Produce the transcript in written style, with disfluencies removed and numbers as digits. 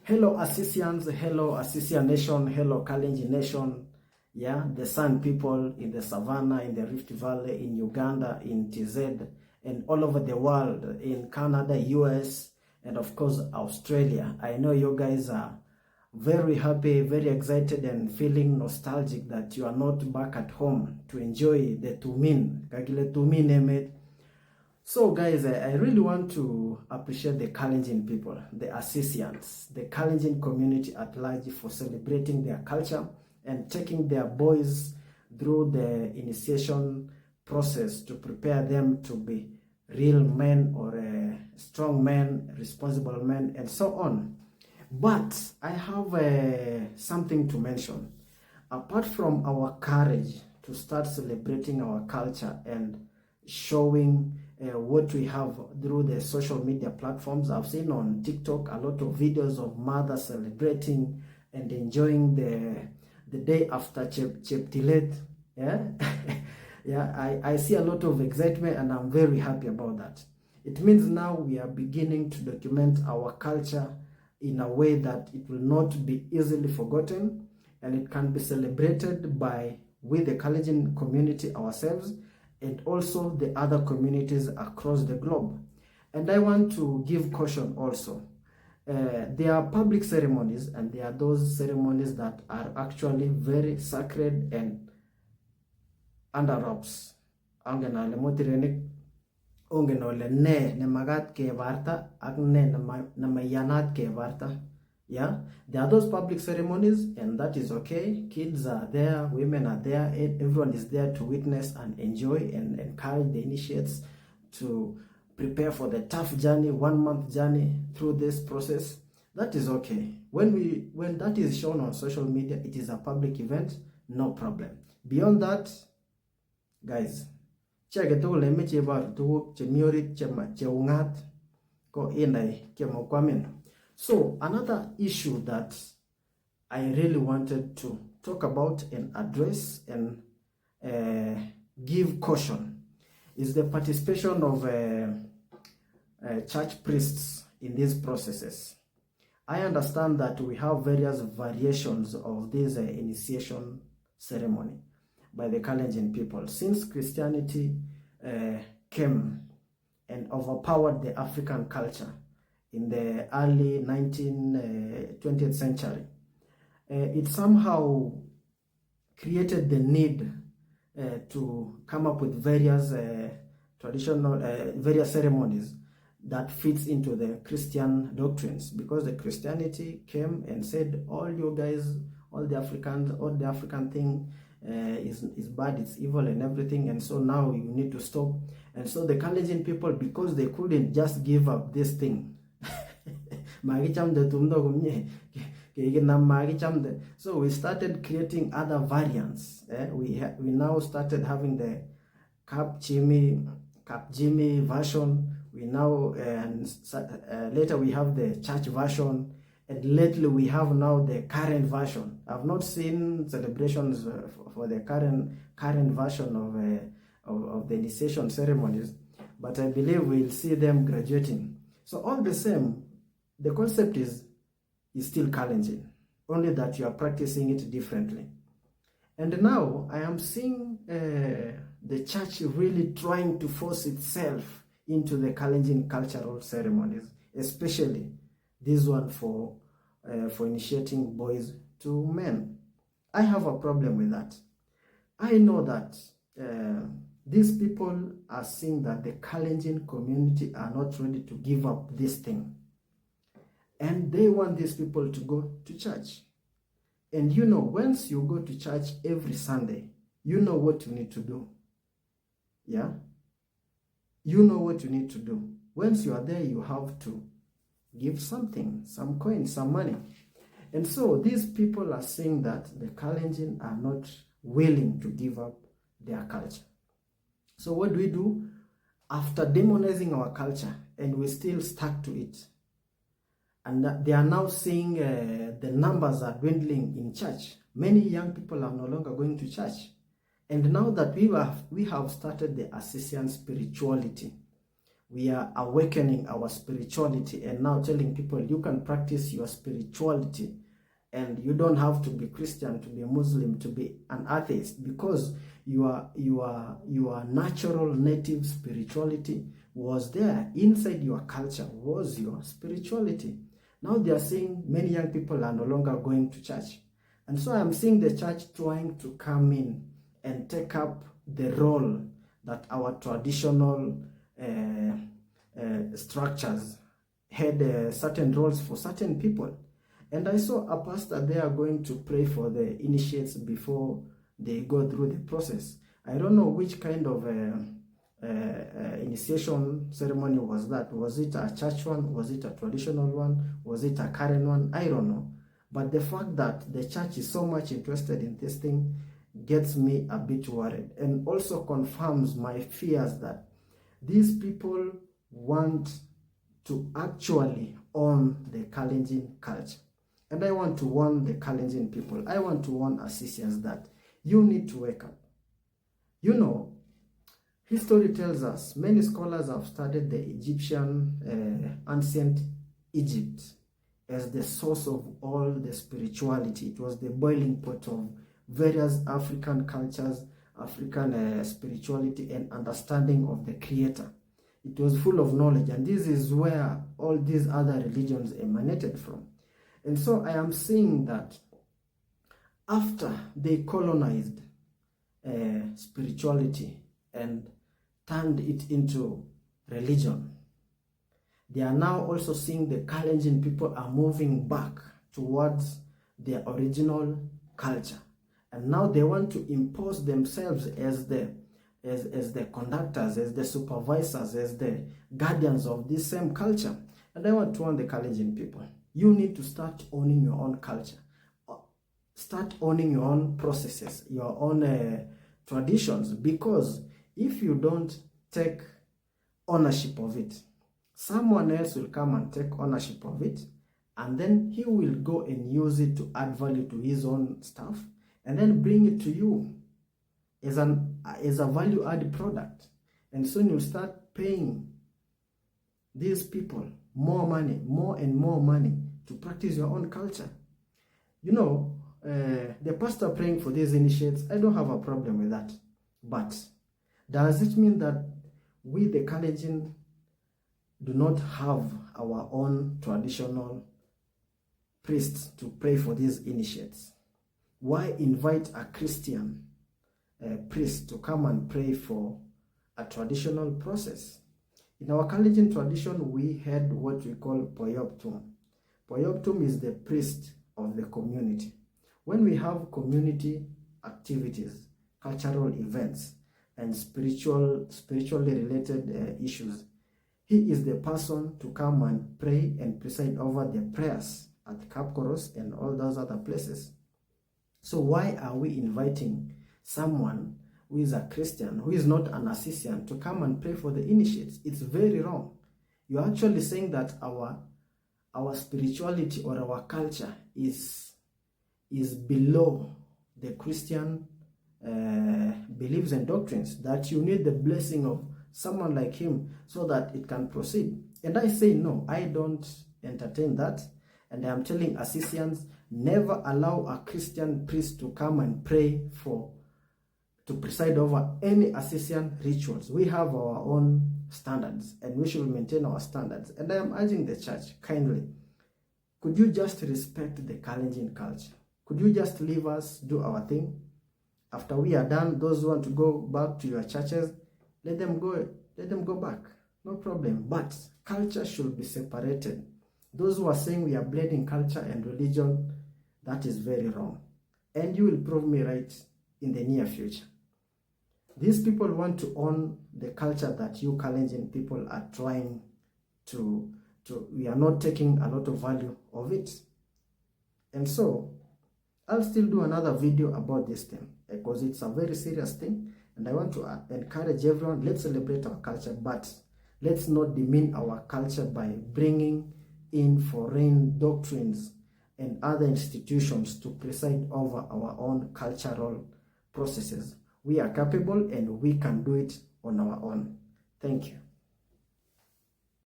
Hello Assisians, hello Assisian Nation, hello Kalenjin Nation, yeah, the San people in the Savannah, in the Rift Valley, in Uganda, in TZ, and all over the world, in Canada, US, and of course Australia. I know you guys are very happy, very excited, and feeling nostalgic that you are not back at home to enjoy the Tumin, Kagile Tumin Emet. So guys, I really want to appreciate the Kalenjin people, the Assisians, the Kalenjin community at large for celebrating their culture and taking their boys through the initiation process to prepare them to be real men or strong men, responsible men, and so on. But I have something to mention. Apart from our courage to start celebrating our culture and showing what we have through the social media platforms. I've seen on TikTok a lot of videos of mothers celebrating and enjoying the day after Cheptilet. Yeah, yeah. I see a lot of excitement, and I'm very happy about that. It means now we are beginning to document our culture in a way that it will not be easily forgotten, and it can be celebrated by with the Kalenjin community ourselves, and also the other communities across the globe. And I want to give caution also. There are public ceremonies, and there are those ceremonies that are actually very sacred and under wraps. Angenale motirenik ongenole ne nemagat ke varta ak ne namayanat ke varta. Yeah, there are those public ceremonies, and that is okay. Kids are there, women are there, everyone is there to witness and enjoy and encourage the initiates to prepare for the tough journey, 1 month journey through this process. That is okay. When that is shown on social media, it is a public event, no problem. Beyond that, guys, check it all. Let me check out to chemiorit cheungat ko inai kemokwamin. So another issue that I really wanted to talk about and address and give caution is the participation of church priests in these processes. I understand that we have various variations of this initiation ceremony by the Kalenjin people. Since Christianity came and overpowered the African culture in the early 20th century, it somehow created the need to come up with various traditional, various ceremonies that fits into the Christian doctrines, because the Christianity came and said, all you guys, all the African thing is bad, it's evil and everything, and so now you need to stop. And so the Kalenjin people, because they couldn't just give up this thing, so we started creating other variants. We now started having the Cap Jimmy version. We now later we have the church version, and lately we have now the current version. I've not seen celebrations for the current version of the initiation ceremonies, but I believe we'll see them graduating. So all the same, the concept is still Kalenjin, only that you are practicing it differently. And now I am seeing the church really trying to force itself into the Kalenjin cultural ceremonies, especially this one for initiating boys to men. I have a problem with that. I know that these people are seeing that the Kalenjin community are not ready to give up this thing. And they want these people to go to church. And you know, once you go to church every Sunday, you know what you need to do. Yeah? You know what you need to do. Once you are there, you have to give something, some coins, some money. And so these people are saying that the Kalenjin are not willing to give up their culture. So what do? After demonizing our culture, and we still stuck to it, and they are now seeing the numbers are dwindling in church. Many young people are no longer going to church. And now that we have started the Assisian spirituality, We are awakening our spirituality and now telling people you can practice your spirituality and you don't have to be Christian, to be a Muslim, to be an atheist, because your natural native spirituality was there. Inside your culture was your spirituality. Now they are saying many young people are no longer going to church. And so I'm seeing the church trying to come in and take up the role that our traditional structures had certain roles for certain people. And I saw a pastor there going to pray for the initiates before they go through the process. I don't know which kind of initiation ceremony was that. Was it a church one? Was it a traditional one? Was it a current one? I don't know. But the fact that the church is so much interested in this thing gets me a bit worried, and also confirms my fears that these people want to actually own the Kalenjin culture. And I want to warn the Kalenjin people, I want to warn Assisians that you need to wake up. You know, history tells us, many scholars have studied the Egyptian, ancient Egypt as the source of all the spirituality. It was the boiling pot of various African cultures, African spirituality and understanding of the Creator. It was full of knowledge, and this is where all these other religions emanated from. And so I am saying that after they colonized spirituality and turned it into religion, they are now also seeing the Kalenjin people are moving back towards their original culture. And now they want to impose themselves as the conductors, as the supervisors, as the guardians of this same culture. And I want to warn the Kalenjin people, you need to start owning your own culture. Start owning your own processes, your own traditions, because if you don't take ownership of it, someone else will come and take ownership of it, and then he will go and use it to add value to his own stuff, and then bring it to you as a value-added product. And soon you'll start paying these people more money, more and more money, to practice your own culture. You know, the pastor praying for these initiates, I don't have a problem with that. But does it mean that we, the Kalenjin, do not have our own traditional priests to pray for these initiates? Why invite a Christian priest to come and pray for a traditional process? In our Kalenjin tradition, we had what we call Poyoptum. Poyoptum is the priest of the community. When we have community activities, cultural events, and spiritually related issues, he is the person to come and pray and preside over the prayers at Kapkoros and all those other places. So why are we inviting someone who is a Christian, who is not an Assisian, to come and pray for the initiates? It's very wrong. You're actually saying that our spirituality or our culture is below the Christian beliefs and doctrines, that you need the blessing of someone like him so that it can proceed. And I say no, I don't entertain that. And I am telling Assisians, never allow a Christian priest to come and pray to preside over any Assisian rituals. We have our own standards, and we should maintain our standards. And I am urging the church, kindly, could you just respect the Kalenjin culture? Could you just leave us do our thing? After we are done, those who want to go back to your churches, let them go back. No problem. But culture should be separated. Those who are saying we are blending culture and religion, that is very wrong. And you will prove me right in the near future. These people want to own the culture that you Kalenjin people are trying to we are not taking a lot of value of it. And so, I'll still do another video about this thing, because it's a very serious thing, and I want to encourage everyone, let's celebrate our culture, but let's not demean our culture by bringing in foreign doctrines and other institutions to preside over our own cultural processes. We are capable and we can do it on our own. Thank you.